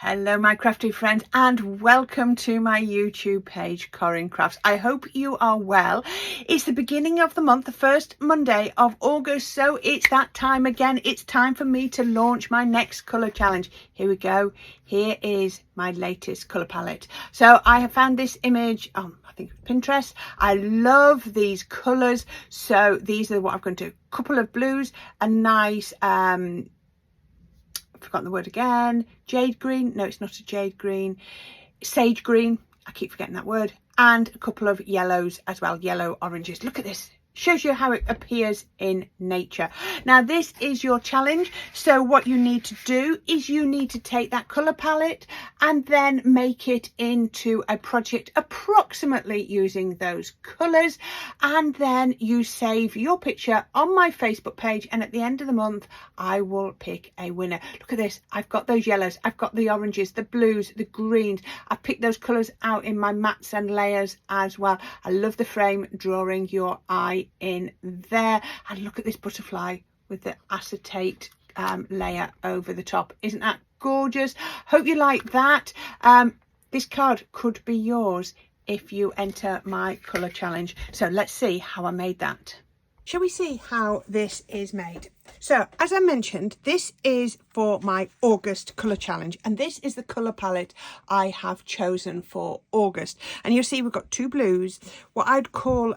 Hello my crafty friends and welcome to my YouTube page Corrine Crafts. I hope you are well. It's the beginning of the month, the first Monday of August, so it's that time again. It's time for me to launch my next colour challenge. Here we go. Here is my latest colour palette. So I have found this image on I think Pinterest. I love these colours, so these are what I'm going to do. A couple of blues, a nice I've forgotten the word again, jade green, no it's not a jade green, sage green, I keep forgetting that word, and a couple of yellows as well, yellow oranges. Look at this, shows you how it appears in nature. Now this is your challenge, so what you need to do is you need to take that colour palette and then make it into a project approximately using those colours, and then you save your picture on my Facebook page, and at the end of the month I will pick a winner. Look at this, I've got those yellows, I've got the oranges, the blues, the greens. I've picked those colours out in my mats and layers as well. I love the frame drawing your eye in there, and look at this butterfly with the acetate layer over the top. Isn't that gorgeous? Hope you like that. This card could be yours if you enter my colour challenge. So let's see how I made that. Shall we see how this is made? So as I mentioned, this is for my August colour challenge, and this is the colour palette I have chosen for August. And you'll see we've got two blues, what I'd call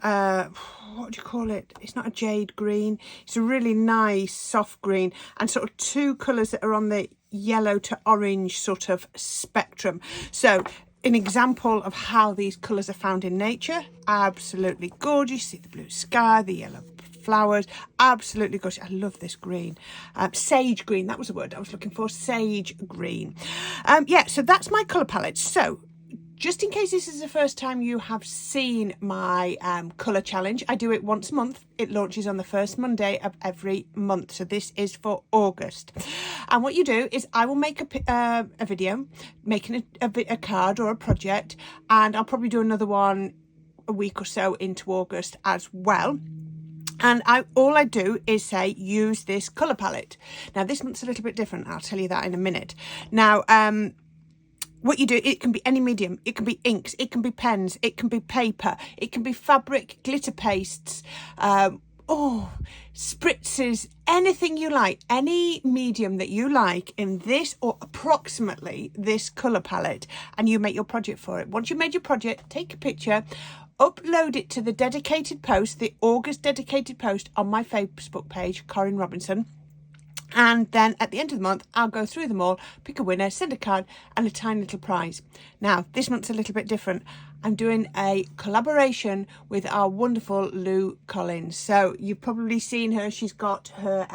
what do you call it? It's not a jade green, it's a really nice soft green, and sort of two colours that are on the yellow to orange sort of spectrum. So an example of how these colours are found in nature, absolutely gorgeous. See the blue sky, the yellow flowers, absolutely gorgeous. I love this green, sage green, that was the word I was looking for, sage green. Yeah, so that's my colour palette. So just in case this is the first time you have seen my colour challenge, I do it once a month. It launches on the first Monday of every month. So this is for August. And what you do is I will make a video making a card or a project, and I'll probably do another one a week or so into August as well. And all I do is say use this colour palette. Now this month's a little bit different, I'll tell you that in a minute. Now what you do, it can be any medium, it can be inks, it can be pens, it can be paper, it can be fabric, glitter pastes, spritzes, anything you like, any medium that you like in this or approximately this colour palette, and you make your project for it. Once you've made your project, take a picture, upload it to the dedicated post, the August dedicated post on my Facebook page, Corrine Robinson. And then at the end of the month, I'll go through them all, pick a winner, send a card and a tiny little prize. Now, this month's a little bit different. I'm doing a collaboration with our wonderful Lou Collins. So you've probably seen her. She's got her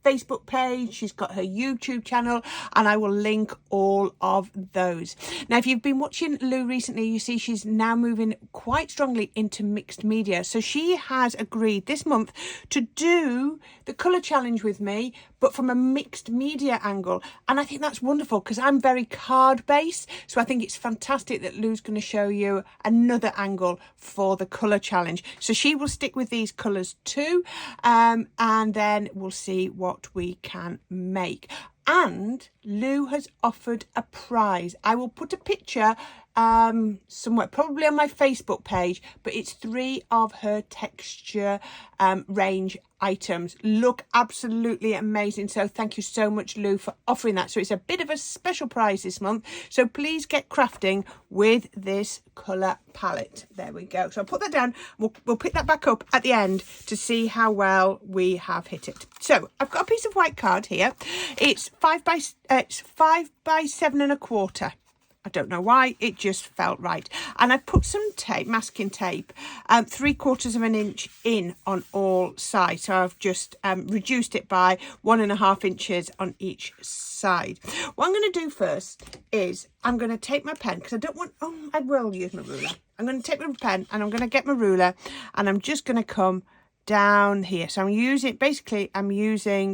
Facebook page, she's got her YouTube channel, and I will link all of those. Now, if you've been watching Lou recently, you see she's now moving quite strongly into mixed media. So she has agreed this month to do the colour challenge with me, but from a mixed media angle. And I think that's wonderful because I'm very card based. So I think it's fantastic that Lou's going to show you another angle for the colour challenge. So she will stick with these colours too, and then we'll see what we can make. And Lou has offered a prize. I will put a picture somewhere, probably on my Facebook page, but it's 3 of her texture range items. Look absolutely amazing. So thank you so much, Lou, for offering that. So it's a bit of a special prize this month. So please get crafting with this colour palette. There we go. So I'll put that down. We'll pick that back up at the end to see how well we have hit it. So I've got a piece of white card here. It's 5 by 7.25. I don't know why, it just felt right. And I've put some tape, masking tape, 3/4 of an inch in on all sides. So I've just reduced it by 1.5 inches on each side. What I'm going to do first is I'm going to take my pen, because I don't want, I will use my ruler. I'm going to take my pen and I'm going to get my ruler, and I'm just going to come down here. So I'm using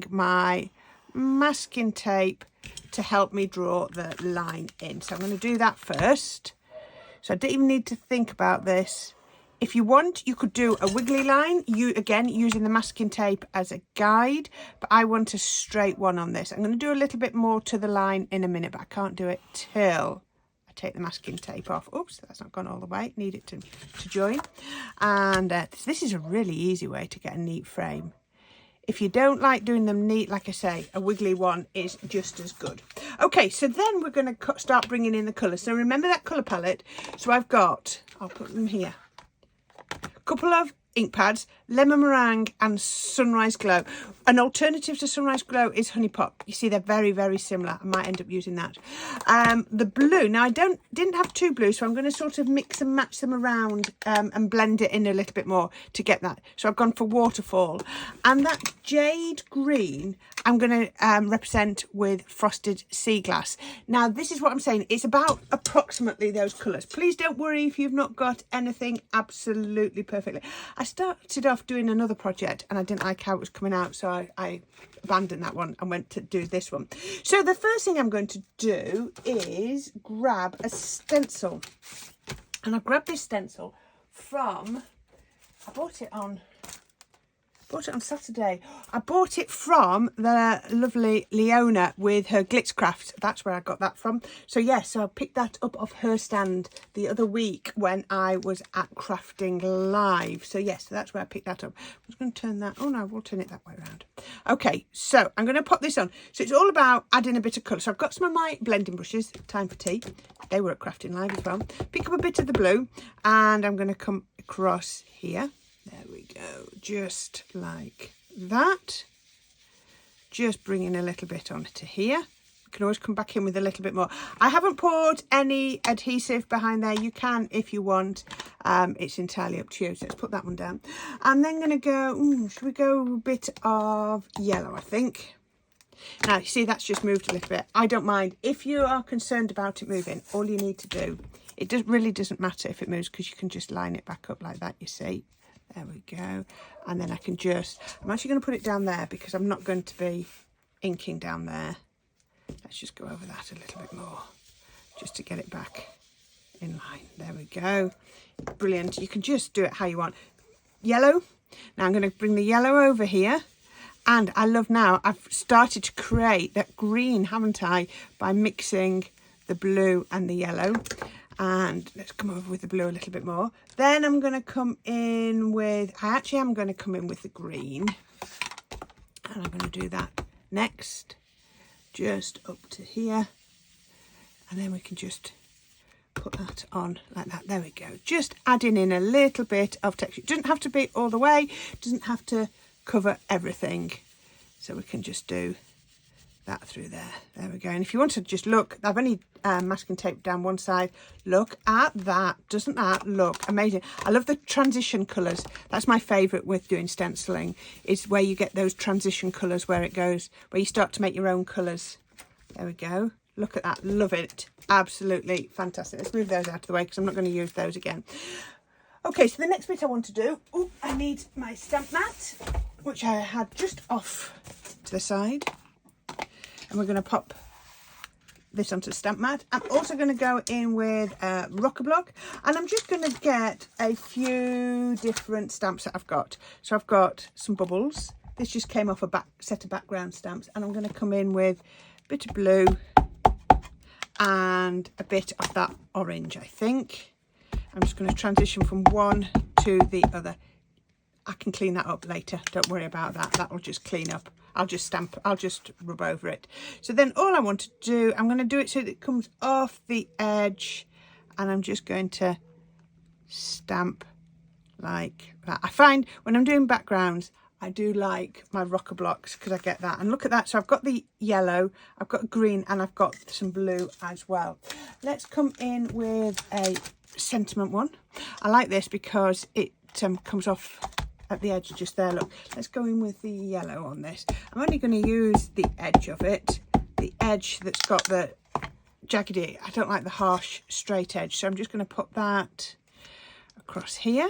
my masking tape to help me draw the line in. So I'm going to do that first. So I don't even need to think about this. If you want, you could do a wiggly line, again using the masking tape as a guide, but I want a straight one on this. I'm going to do a little bit more to the line in a minute, but I can't do it till I take the masking tape off. Oops, that's not gone all the way. Need it to join. And this is a really easy way to get a neat frame. If you don't like doing them neat, like I say, a wiggly one is just as good. Okay, so then we're going to start bringing in the colours. So remember that colour palette. So I've got, I'll put them here, a couple of ink pads, lemon meringue and sunrise glow. An alternative to sunrise glow is honey pot. You see, they're very, very similar. I might end up using that. The blue, now I didn't have two blues, so I'm going to sort of mix and match them around and blend it in a little bit more to get that. So I've gone for waterfall, and that jade green I'm going to represent with frosted sea glass. Now this is what I'm saying, it's about approximately those colours. Please don't worry if you've not got anything absolutely perfectly. I started off doing another project and I didn't like how it was coming out, so I abandoned that one and went to do this one. So the first thing I'm going to do is grab a stencil, and I've grabbed this stencil from, I bought it on Saturday. I bought it from the lovely Leona with her Glitzcraft. That's where I got that from. So yes, so I picked that up off her stand the other week when I was at Crafting Live. So yes, so that's where I picked that up. I was going to turn that, oh no, we'll turn it that way around. Okay, so I'm going to pop this on. So it's all about adding a bit of colour. So I've got some of my blending brushes, time for tea. They were at Crafting Live as well. Pick up a bit of the blue and I'm going to come across here. There we go, just like that. Just bringing a little bit onto here. You can always come back in with a little bit more. I haven't poured any adhesive behind there. You can if you want. It's entirely up to you. So let's put that one down. I'm then going to go, should we go a bit of yellow, I think. Now, you see, that's just moved a little bit. I don't mind. If you are concerned about it moving, all you need to do, it really doesn't matter if it moves, because you can just line it back up like that, you see. There we go. And then I can just, I'm actually going to put it down there because I'm not going to be inking down there. Let's just go over that a little bit more just to get it back in line. There we go. Brilliant. You can just do it how you want. Yellow. Now I'm going to bring the yellow over here. And I love now, I've started to create that green, haven't I, by mixing the blue and the yellow. And let's come over with the blue a little bit more. Then I'm going to come in with, I actually am going to come in with the green. And I'm going to do that next, just up to here. And then we can just put that on like that. There we go. Just adding in a little bit of texture. It doesn't have to be all the way. It doesn't have to cover everything. So we can just do that through there. There we go. And if you want to just look, I've only masking tape down one side. Look at that. Doesn't that look amazing? I love the transition colours. That's my favourite with doing stenciling, is where you get those transition colours, where it goes, where you start to make your own colours. There we go. Look at that. Love it. Absolutely fantastic. Let's move those out of the way because I'm not going to use those again. Okay, so the next bit I want to do, I need my stamp mat, which I had just off to the side. And we're going to pop this onto the stamp mat. I'm also going to go in with Rocker Block, and I'm just going to get a few different stamps that I've got. So I've got some bubbles. This just came off a set of background stamps, and I'm going to come in with a bit of blue and a bit of that orange, I think. I'm just going to transition from one to the other. I can clean that up later. Don't worry about that. That will just clean up. I'll just rub over it. So then all I want to do, I'm going to do it so that it comes off the edge, and I'm just going to stamp like that. I find when I'm doing backgrounds, I do like my Rocker Blocks because I get that. And look at that. So I've got the yellow, I've got green, and I've got some blue as well. Let's come in with a sentiment one. I like this because it comes off at the edge just there. Look, let's go in with the yellow on this. I'm only going to use the edge of it, the edge that's got the jaggedy. I don't like the harsh straight edge, so I'm just going to put that across here.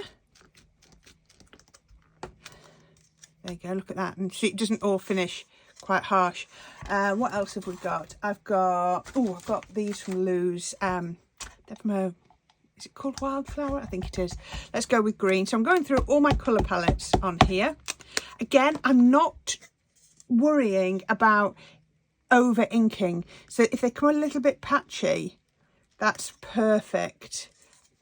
There you go, look at that. And see, it doesn't all finish quite harsh. What else have we got? I've got these from Lou's. They're from a is it called Wildflower? I think it is. Let's go with green. So I'm going through all my colour palettes on here. Again, I'm not worrying about over inking. So if they come a little bit patchy, that's perfect,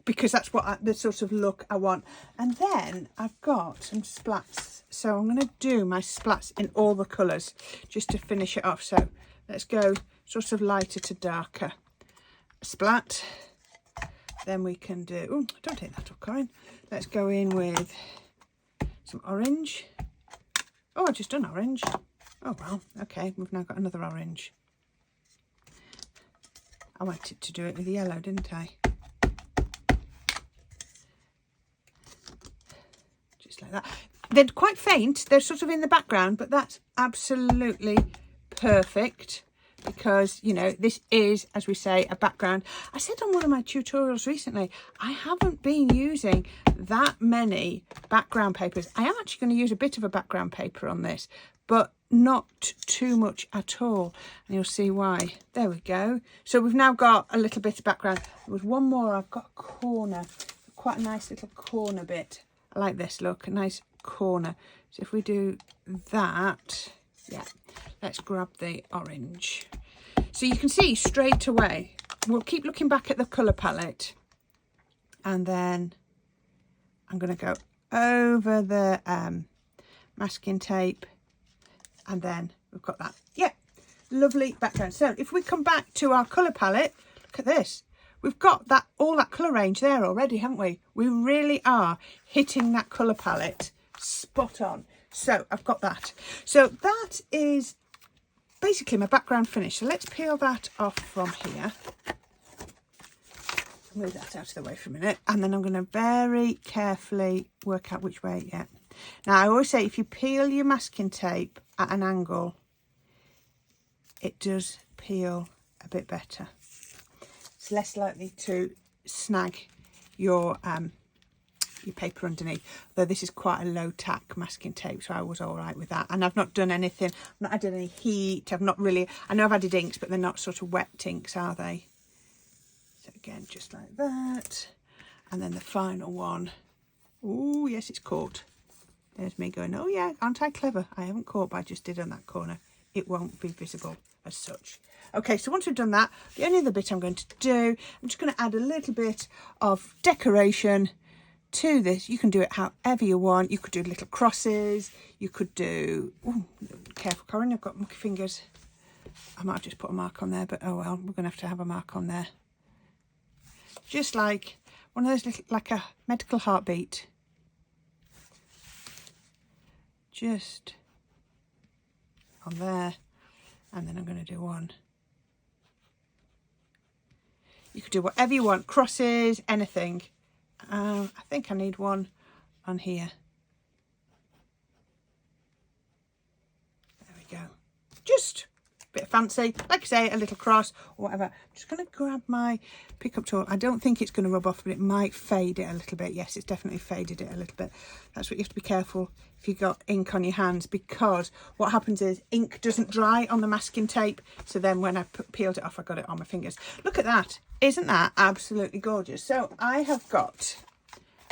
because that's what the sort of look I want. And then I've got some splats. So I'm going to do my splats in all the colours just to finish it off. So let's go sort of lighter to darker. Splat. Then we can do, oh, don't take that off, Corrine. Let's go in with some orange. Oh, I've just done orange. Oh, well, okay, we've now got another orange. I wanted to do it with yellow, didn't I? Just like that. They're quite faint. They're sort of in the background, but that's absolutely perfect. Because, you know, this is, as we say, a background. I said on one of my tutorials recently, I haven't been using that many background papers. I am actually going to use a bit of a background paper on this, but not too much at all. And you'll see why. There we go. So we've now got a little bit of background. There was one more. I've got a corner, quite a nice little corner bit. I like this look, a nice corner. So if we do that, yeah, let's grab the orange. So you can see straight away, we'll keep looking back at the colour palette, and then I'm going to go over the masking tape, and then we've got that. Yeah, lovely background. So if we come back to our colour palette, look at this. We've got that, all that colour range there already, haven't we? We really are hitting that colour palette spot on. So I've got that. So that is basically my background finished. So let's peel that off from here. Move that out of the way for a minute. And then I'm going to very carefully work out which way. Yeah. Now I always say if you peel your masking tape at an angle, it does peel a bit better. It's less likely to snag your paper underneath, though this is quite a low tack masking tape, so I was all right with that. And I've not done anything, I've not added any heat, I've not really, I know I've added inks, but they're not sort of wet inks, are they? So again, just like that. And then the final one, oh yes, it's caught. There's me going, oh yeah, aren't I clever? I haven't caught, but I just did on that corner. It won't be visible as such. Okay, so once we've done that, the only other bit I'm going to do, I'm just going to add a little bit of decoration to this. You can do it however you want. You could do little crosses, you could do, ooh, careful Corrine, I've got monkey fingers. I might have just put a mark on there, but oh well, we're gonna have a mark on there. Just like one of those little, like a medical heartbeat. Just on there, and then I'm going to do one. You could do whatever you want, crosses, anything. I think I need one on here. There we go. Just a bit fancy, like I say, a little cross or whatever. I'm just going to grab my pickup tool. I don't think it's going to rub off, but it might fade it a little bit. Yes, it's definitely faded it a little bit. That's what you have to be careful if you've got ink on your hands, because what happens is ink doesn't dry on the masking tape. So then when I peeled it off, I got it on my fingers. Look at that. Isn't that absolutely gorgeous? So I have got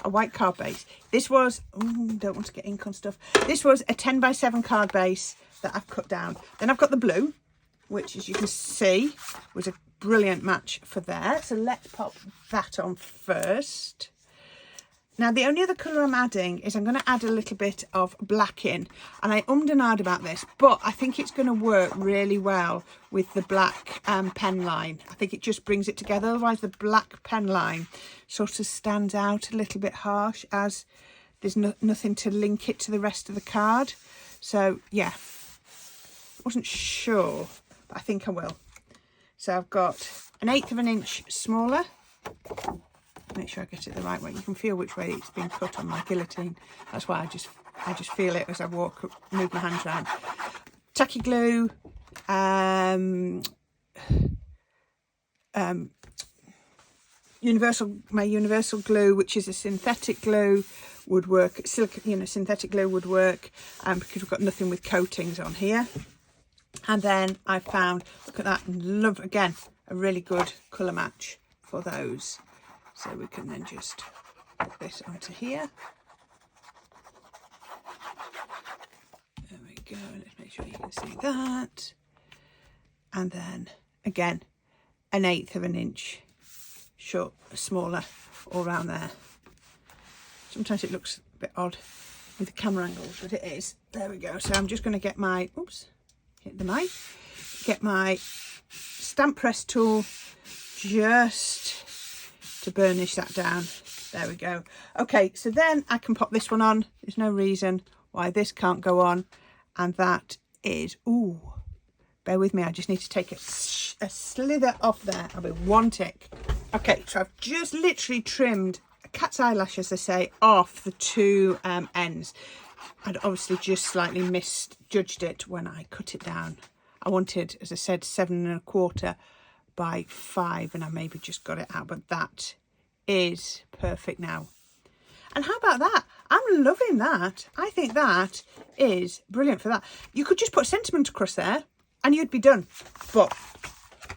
a white card base. This was, don't want to get ink on stuff. This was a 10 by 7 card base that I've cut down. Then I've got the blue, which as you can see was a brilliant match for there. So let's pop that on first. Now the only other colour I'm adding is I'm going to add a little bit of black in, and I ummed and ahed about this, but I think it's going to work really well with the black pen line. I think it just brings it together. Otherwise the black pen line sort of stands out a little bit harsh, as there's nothing to link it to the rest of the card. So yeah, wasn't sure, but I think I will. So I've got 1/8 of an inch smaller. Make sure I get it the right way. You can feel which way it's been cut on my guillotine. That's why I just feel it as I walk, move my hands around. Tacky glue, my universal glue, which is a synthetic glue, would work. Synthetic glue would work, because we've got nothing with coatings on here. And then I found, look at that, and love, again, a really good colour match for those. So we can then just put this onto here. There we go. Let's make sure you can see that. And then again, 1/8 of an inch short, smaller, all around there. Sometimes it looks a bit odd with the camera angles, but it is. There we go. So I'm just going to get my, oops, hit the mic, get my stamp press tool just to burnish that down. There we go. Okay, so then I can pop this one on. There's no reason why this can't go on. And that is, ooh, bear with me. I just need to take a slither off there. I'll be one tick. Okay, so I've just literally trimmed a cat's eyelash, as they say, off the two ends. I'd obviously just slightly misjudged it when I cut it down. I wanted, as I said, 7 1/4 by 5, and I maybe just got it out, but that is perfect now. And how about that? I'm loving that. I think that is brilliant for that. You could just put sentiment across there and you'd be done. But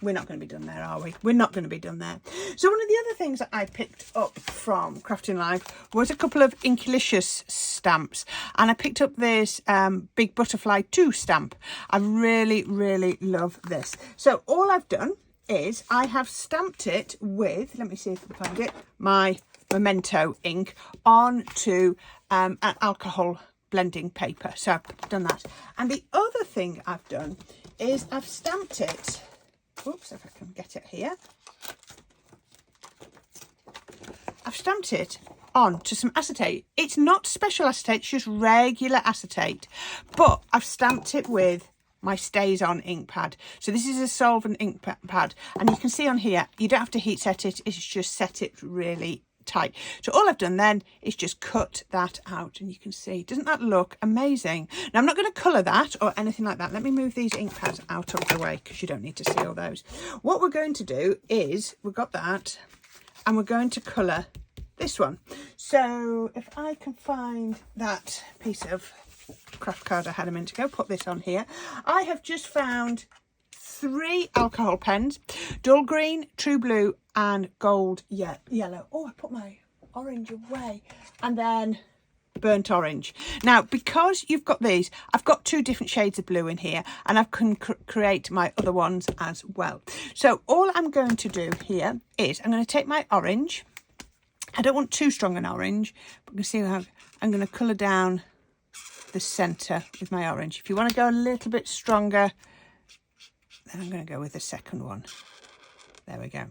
we're not going to be done there, are we? We're not going to be done there. So one of the other things that I picked up from Crafting Life was a couple of Inklicious stamps. And I picked up this Big Butterfly 2 stamp. I really, really love this. So all I've done is I have stamped it with, let me see if I can find it, my Memento ink onto an alcohol blending paper. So I've done that. And the other thing I've done is I've stamped it, oops, if I can get it here. I've stamped it onto some acetate. It's not special acetate, it's just regular acetate. But I've stamped it with my Stays On ink pad. So this is a solvent ink pad. And you can see on here, you don't have to heat set it. It's just set it really tight. So all I've done then is just cut that out, and you can see, doesn't that look amazing? Now I'm not going to colour that or anything like that. Let me move these ink pads out of the way because you don't need to see all those. What we're going to do is, we've got that, and we're going to colour this one. So if I can find that piece of craft card I had a minute ago, put this on here. I have just found 3 alcohol pens, dull green, true blue and gold yellow. Oh, I put my orange away, and then burnt orange. Now because you've got these, I've got 2 different shades of blue in here, and I can create my other ones as well. So all I'm going to do here is I'm going to take my orange. I don't want too strong an orange, but you can see how I'm going to colour down the centre with my orange. If you want to go a little bit stronger, then I'm going to go with the second one. There we go.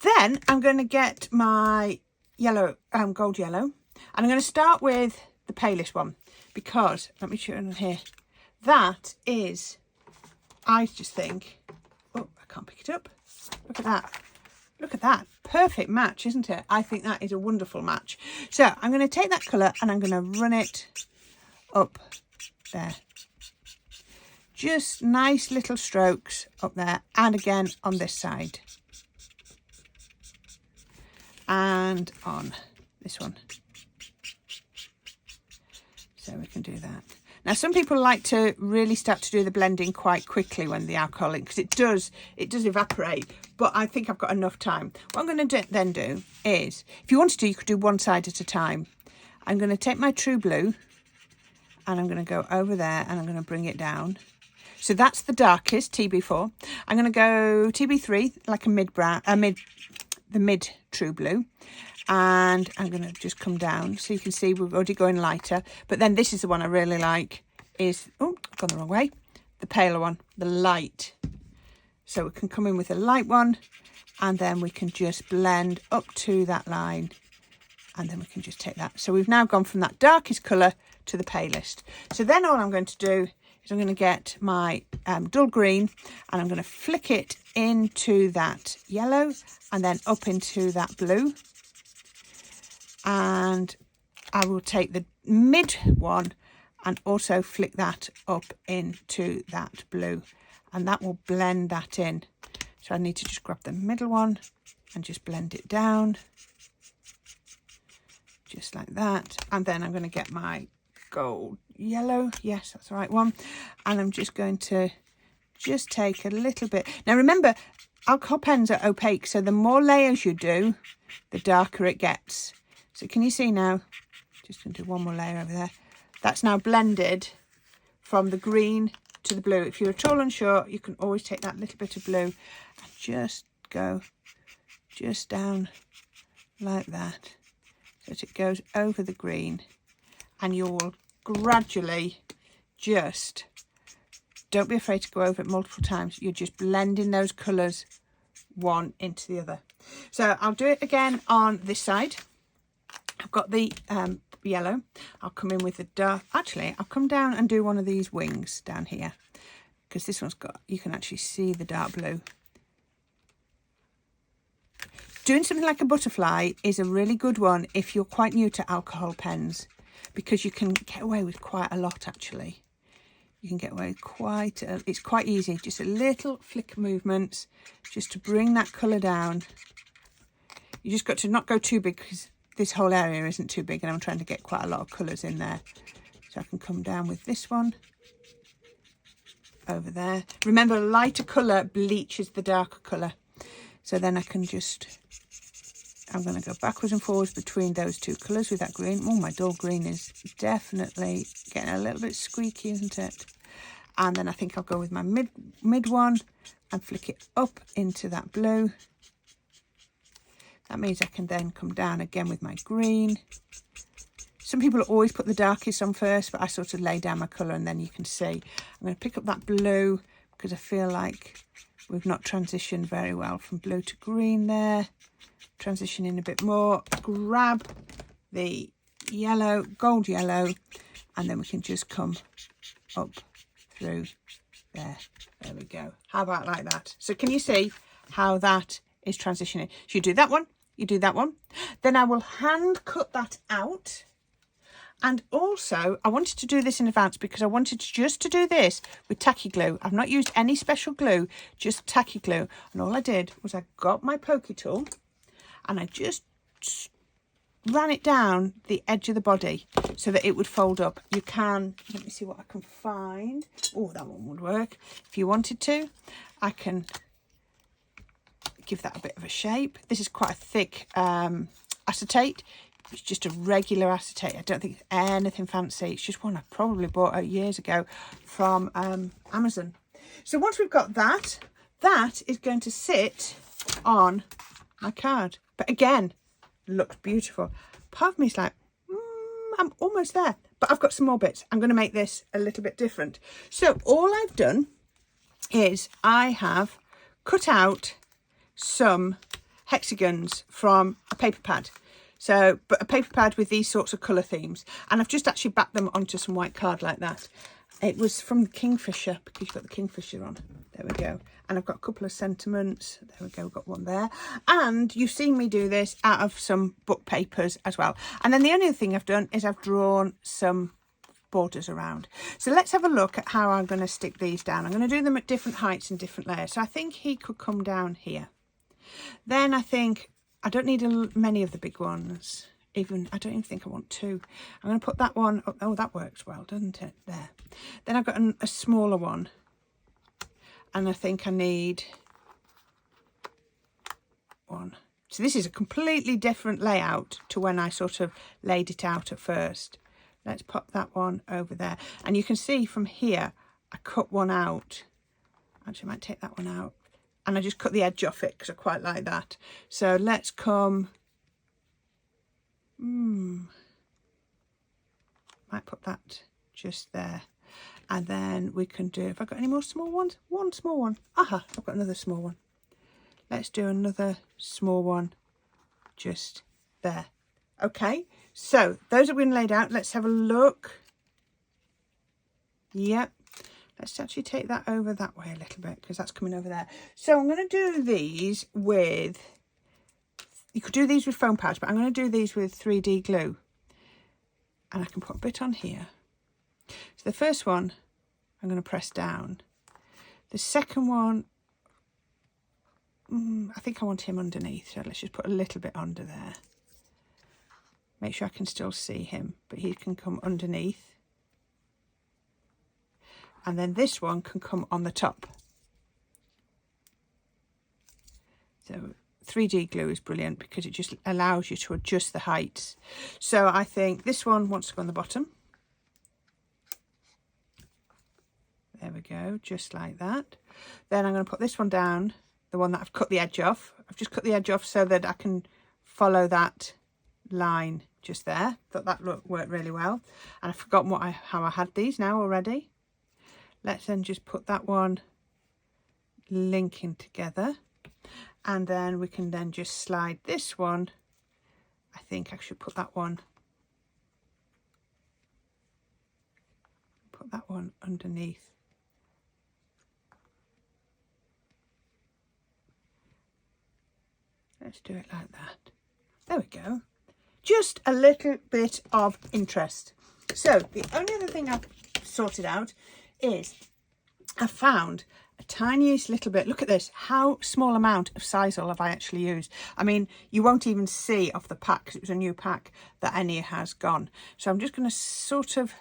Then I'm going to get my yellow, gold yellow, and I'm going to start with the palest one, because let me show you on here. That is, I just think, oh, I can't pick it up. Look at that. Look at that. Perfect match, isn't it? I think that is a wonderful match. So I'm going to take that colour and I'm going to run it up there. Just nice little strokes up there, and again on this side and on this one. So we can do that. Now some people like to really start to do the blending quite quickly when the alcohol in, because it does evaporate, but I think I've got enough time. What I'm going to then do is, if you wanted to, you could do one side at a time. I'm going to take my true blue and I'm going to go over there and I'm going to bring it down. So that's the darkest, TB4. I'm going to go TB3, like a the mid true blue. And I'm going to just come down. So you can see we're already going lighter. But then this is the one I really like, is, oh, I've gone the wrong way. The paler one, the light. So we can come in with a light one, and then we can just blend up to that line. And then we can just take that. So we've now gone from that darkest colour to the palest. So then all I'm going to do is I'm going to get my dull green, and I'm going to flick it into that yellow and then up into that blue. And I will take the mid one and also flick that up into that blue, and that will blend that in. So I need to just grab the middle one and just blend it down just like that. And then I'm going to get my gold yellow, yes, that's the right one, and I'm just going to just take a little bit. Now remember, alcohol pens are opaque, so the more layers you do, the darker it gets. So can you see now? Just going to do one more layer over there. That's now blended from the green to the blue. If you're at all unsure, you can always take that little bit of blue and just go just down like that, so that it goes over the green, and you will gradually just, don't be afraid to go over it multiple times. You're just blending those colours one into the other. So I'll do it again on this side. I've got the yellow. I'll come in with the dark. Actually, I'll come down and do one of these wings down here, because this one's got, you can actually see the dark blue. Doing something like a butterfly is a really good one if you're quite new to alcohol pens, because you can get away with quite a lot actually. You can get away with quite, it's quite easy, just a little flick movements just to bring that colour down. You just got to not go too big, because this whole area isn't too big and I'm trying to get quite a lot of colours in there. So I can come down with this one over there. Remember, a lighter colour bleaches the darker colour. So then I can just, I'm going to go backwards and forwards between those two colours with that green. Oh, my dull green is definitely getting a little bit squeaky, isn't it? And then I think I'll go with my mid one and flick it up into that blue. That means I can then come down again with my green. Some people always put the darkest on first, but I sort of lay down my colour and then you can see. I'm going to pick up that blue because I feel like we've not transitioned very well from blue to green there. Transition in a bit more. Grab the yellow, gold yellow, and then we can just come up through there. There we go. How about like that? So can you see how that is transitioning? So you do that one. You do that one, then I will hand cut that out. And also I wanted to do this in advance because I wanted just to do this with tacky glue. I've not used any special glue, just tacky glue. And all I did was I got my pokey tool and I just ran it down the edge of the body so that it would fold up. You can, let me see what I can find. Oh, that one would work. If you wanted to, I can give that a bit of a shape. This is quite a thick acetate. It's just a regular acetate. I don't think it's anything fancy. It's just one I probably bought years ago from Amazon. So once we've got that, that is going to sit on my card. But again, looks beautiful. Part of me is like, I'm almost there. But I've got some more bits. I'm going to make this a little bit different. So all I've done is I have cut out some hexagons from a paper pad. So, but a paper pad with these sorts of colour themes. And I've just actually backed them onto some white card like that. It was from the Kingfisher, because you've got the Kingfisher on. There we go. And I've got a couple of sentiments. There we go, we've got one there. And you've seen me do this out of some book papers as well. And then the only thing I've done is I've drawn some borders around. So let's have a look at how I'm going to stick these down. I'm going to do them at different heights and different layers. So I think he could come down here. Then I think I don't need many of the big ones. Even I don't even think I want two. I'm going to put that one up. Oh, that works well, doesn't it? There. Then I've got a smaller one. And I think I need one. So this is a completely different layout to when I sort of laid it out at first. Let's pop that one over there. And you can see from here, I cut one out. Actually, I might take that one out. And I just cut the edge off it because I quite like that. So let's come. Might put that just there. And then we can do, have I got any more small ones? One small one. Aha, I've got another small one. Let's do another small one just there. Okay, so those have been laid out. Let's have a look. Yep. Let's actually take that over that way a little bit because that's coming over there. So I'm going to do these with, you could do these with foam pads, but I'm going to do these with 3D glue. And I can put a bit on here. So the first one, I'm going to press down. The second one, I think I want him underneath. So let's just put a little bit under there. Make sure I can still see him, but he can come underneath. And then this one can come on the top. So 3D glue is brilliant because it just allows you to adjust the heights. So I think this one wants to go on the bottom. There we go, just like that. Then I'm going to put this one down, the one that I've cut the edge off. I've just cut the edge off so that I can follow that line just there. Thought that worked really well. And I've forgotten how I had these now already. Let's then just put that one linking together. And then we can then just slide this one. I think I should put that one underneath. Let's do it like that. There we go. Just a little bit of interest. So the only other thing I've sorted out is I found a tiniest little bit. Look at this. How small amount of sisal have I actually used? I mean, you won't even see off the pack because it was a new pack that any has gone. So I'm just going to sort of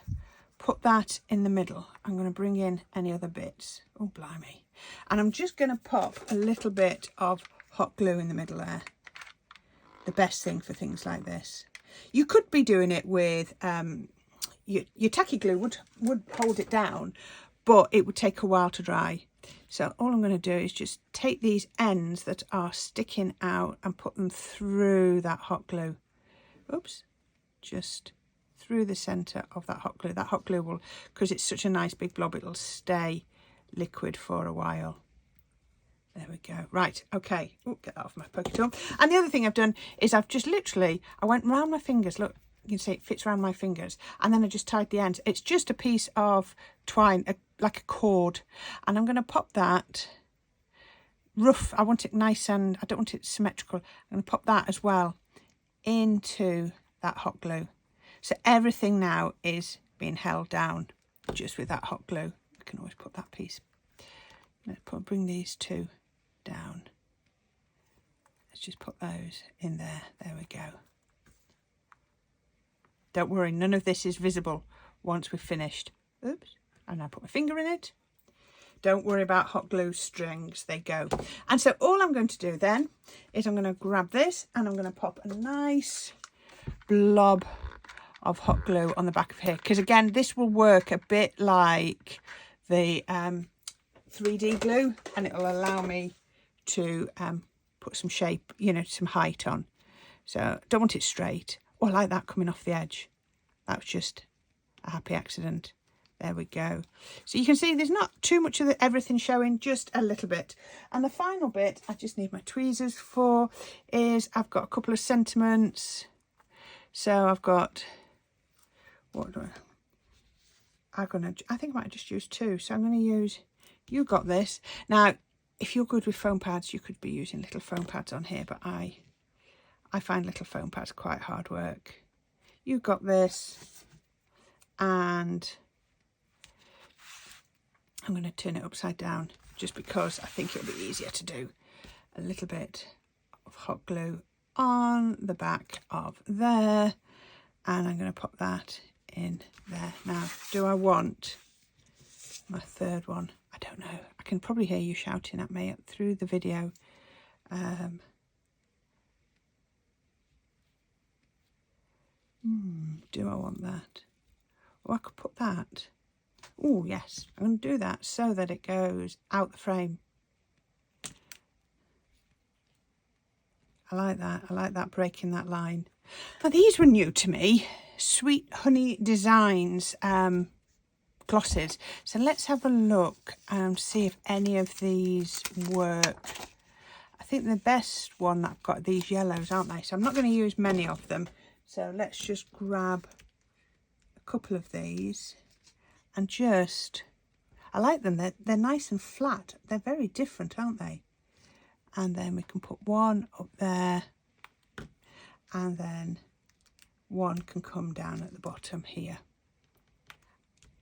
put that in the middle. I'm going to bring in any other bits. Oh, blimey. And I'm just going to pop a little bit of hot glue in the middle there. The best thing for things like this. You could be doing it with your tacky glue would hold it down, but it would take a while to dry. So all I'm going to do is just take these ends that are sticking out and put them through that hot glue. Oops, just through the centre of that hot glue. That hot glue will, because it's such a nice big blob, it'll stay liquid for a while. There we go. Right, okay. Ooh, get that off my poker tool. And the other thing I've done is I've just literally, I went round my fingers. Look, you can see it fits around my fingers. And then I just tied the ends. It's just a piece of twine, like a cord. And I'm going to pop that rough. I want it nice and I don't want it symmetrical. I'm going to pop that as well into that hot glue. So everything now is being held down just with that hot glue. I can always put that piece. Let's bring these two down. Let's just put those in there. There we go. Don't worry, none of this is visible once we've finished. Oops, and I put my finger in it. Don't worry about hot glue strings, they go. And so all I'm going to do then is I'm going to grab this and I'm going to pop a nice blob of hot glue on the back of here. Because again, this will work a bit like the 3D glue, and it'll allow me to put some shape, you know, some height on. So don't want it straight. Oh, I like that coming off the edge. That was just a happy accident. There we go. So you can see there's not too much of everything showing, just a little bit. And the final bit I just need my tweezers for is I've got a couple of sentiments. So I've got, what do I think I might just use two. So I'm going to use, you got this. Now, if you're good with foam pads, you could be using little foam pads on here, but I find little foam pads quite hard work. You got this, and I'm going to turn it upside down just because I think it'll be easier to do. A little bit of hot glue on the back of there, and I'm going to pop that in there. Now, do I want my third one? I don't know. I can probably hear you shouting at me through the video. Do I want that? Oh, I could put that. Oh, yes. I'm going to do that so that it goes out the frame. I like that. I like that, breaking that line. Now, these were new to me. Sweet Honey Designs glosses. So let's have a look and see if any of these work. I think the best one that I've got are these yellows, aren't they? So I'm not going to use many of them. So let's just grab a couple of these and just, I like them. They're nice and flat. They're very different, aren't they? And then we can put one up there, and then one can come down at the bottom here.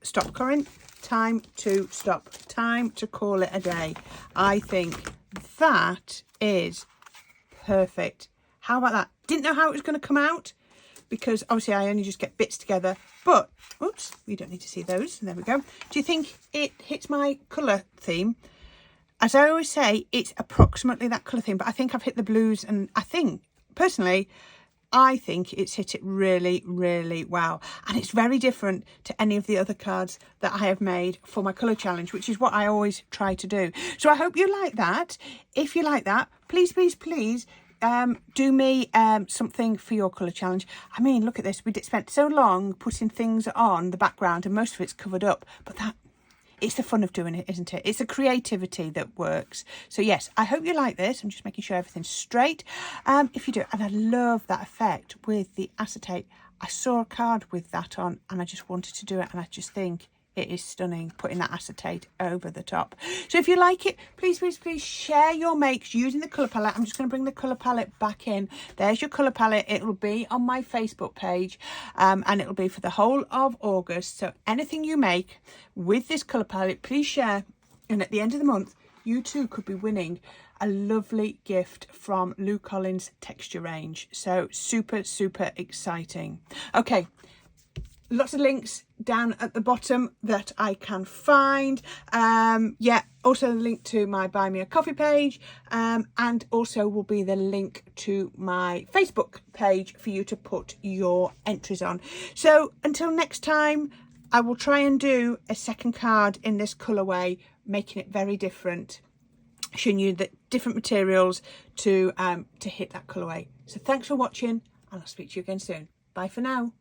Stop, Corrine. Time to stop. Time to call it a day. I think that is perfect. How about that? Didn't know how it was going to come out, because obviously I only just get bits together, but oops, we don't need to see those. There we go. Do you think it hits my colour theme? as I always say, it's approximately that colour thing, but I think I've hit the blues, and I think, personally, I think it's hit it really, really well. And it's very different to any of the other cards that I have made for my colour challenge, which is what I always try to do. So I hope you like that. If you like that, please, please, please do me something for your colour challenge. I mean, look at this. We spent so long putting things on the background and most of it's covered up, but it's the fun of doing it, isn't it? It's the creativity that works. So yes, I hope you like this. I'm just making sure everything's straight. If you do, and I love that effect with the acetate. I saw a card with that on and I just wanted to do it, and I just think it is stunning putting that acetate over the top. So if you like it, please, please, please share your makes using the colour palette. I'm just going to bring the colour palette back in. There's your colour palette. It will be on my Facebook page and it will be for the whole of August. So anything you make with this colour palette, please share. And at the end of the month, you too could be winning a lovely gift from Lou Collins texture range. So super, super exciting. Okay. Lots of links down at the bottom that I can find. Yeah, also the link to my Buy Me a Coffee page, and also will be the link to my Facebook page for you to put your entries on. So until next time, I will try and do a second card in this colourway, making it very different, showing you the different materials to hit that colourway. So thanks for watching, and I'll speak to you again soon. Bye for now.